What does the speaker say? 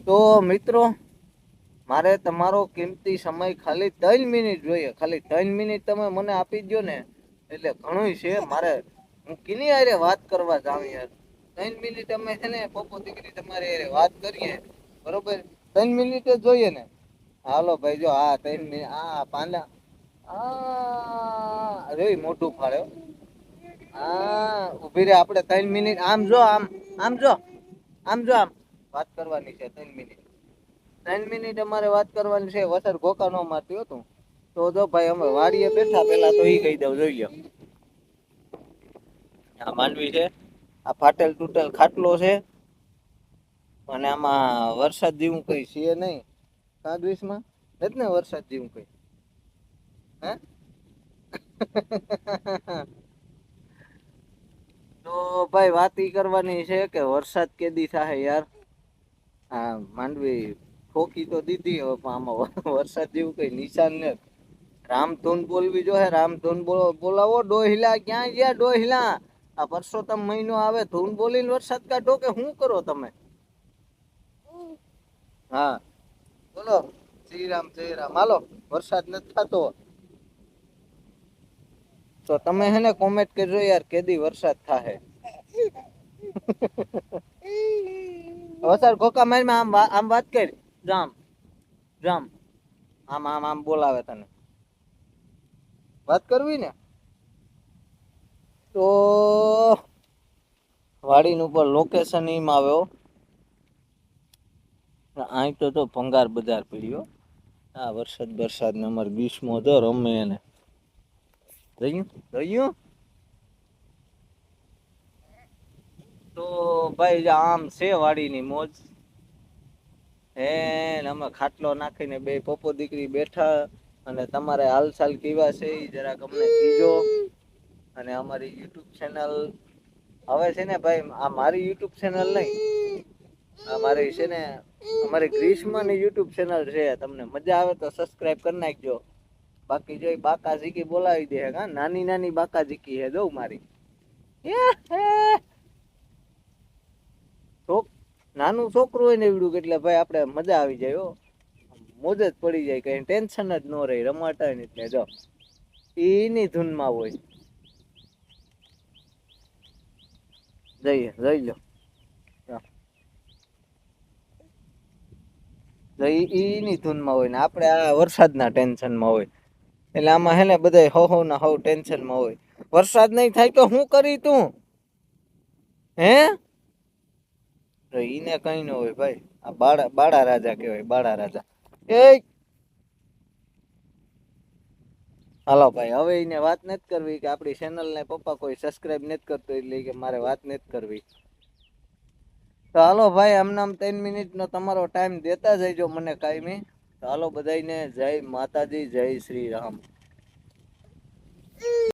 તો મિત્રો મારે તમારો કિંમતી સમય ખાલી 3 મિનિટ જોઈએ, ખાલી 3 મિનિટ તમે મને આપી દો ને એટલે ઘણું છે. મારે હું કિની હારે વાત કરવા જાઉં યાર. 3 મિનિટ અમે છે ને પપ્પો દીકરી તમારી હારે વાત કરીએ બરોબર. 3 મિનિટ જ જોઈએ ને. હાલો ભાઈ જો આ 3 મિનિટ આ પાંડા રે મોટું ફાળ્યો. હા ઉભી રે આપણે 3 મિનિટ આમ જો આમ જો આમ વાત કરવાની છે 3 મિનિટ. 3 મિનિટ અમારે વાત કરવાની છે. વસર ઘોકા નો મારતી હતું. તો જો ભાઈ અમે વાડીએ બેઠા પેલા તો ઈ કહી દઉં જોઈ લ્યો. આ માંડવી છે, આ ફાટેલ તૂટેલ ખાટલો છે અને આમાં વરસાદ જેવું કઈ છે નહીં. કા ગ્રીસમાં નથી ને વરસાદ જેવું કઈ હે તો ભાઈ વાત ઈ કરવાની છે કે વરસાદ કેદી થાહે યાર. હા માંડવી ઠોકી તો દીધી હવે પણ આમાં વરસાદ જેવું કઈ નિશાન ને રામધૂન બોલવી જો હે રામધૂન બોલાવો ડોહિલા ક્યાં ગયા ડોહિલા. આ પરસોત્તમ મહિનો આવે ધૂન બોલીને વરસાદ કાઢો કે શું કરો તમે. હા બોલો જય રામ હાલો વરસાદ નથી થતો. તો તમે હે ને કોમેન્ટ કરજો યાર કેદી વરસાદ થાહે. વસાડ ખોખા મારીમાં આમ વાત કર જામ આમ બોલાવે તને વાત કરવી ને તો વાડીનું ઉપર લોકેશન એમ આવ્યો. અહી તો ભંગાર બજાર પડ્યો. હા વરસાદ ને અમારે બીસમો તો રમે એને જોયું. તો ભાઈ આમ છે વાડીની મોજ. અમે ખાટલો નાખીને બે પપ્પો દીકરી બેઠા અને તમારે હાલચાલ કેવા છે એ જરાક અમને કીજો. અને અમારી યુટ્યુબ ચેનલ હવે છે ને ભાઈ આ મારી યુટ્યુબ ચેનલ નહી અમારી છે ને અમારી ગ્રીષ્મની યુટ્યુબ ચેનલ છે. તમને મજા આવે તો સબસ્ક્રાઈબ કરી નાખજો. બાકી જોઈ બાકા ઝીકી બોલાવી દે નાની બાકા ઝીકી હે જોઉ મારી. નાનું છોકરું હોય ને એવડું એટલે ભાઈ આપડે મજા આવી જાય હો. મોજ જ પડી જાય કઈ ટેન્શન જ ન રહી રમાટાય ને એટલે જો એની ધૂનમાં હોય. જઈ લો ઈની ધૂનમાં હોય ને આપડે આ વરસાદના ટેન્શનમાં હોય. એટલે આમાં હે ને બધા હઉ ના હઉ ટેન્શનમાં હોય. વરસાદ નહી થાય તો હું કરી તું હે તો ઈને કઈ ન હોય ભાઈ આ બાળા રાજા કેવાય બાળા રાજા એ હાલો ભાઈ હવે એને વાત નથી કરવી કે આપડી ચેનલ ને પપ્પા કોઈ સબસ્ક્રાઈબ નથી કરતો એટલે કે મારે વાત નથી કરવી. તો હાલો ભાઈ આમનામ 3 મિનિટ નો તમારો ટાઈમ દેતા જઈજો મને કાયમી. ચાલો બધાને જય માતાજી જય શ્રી રામ.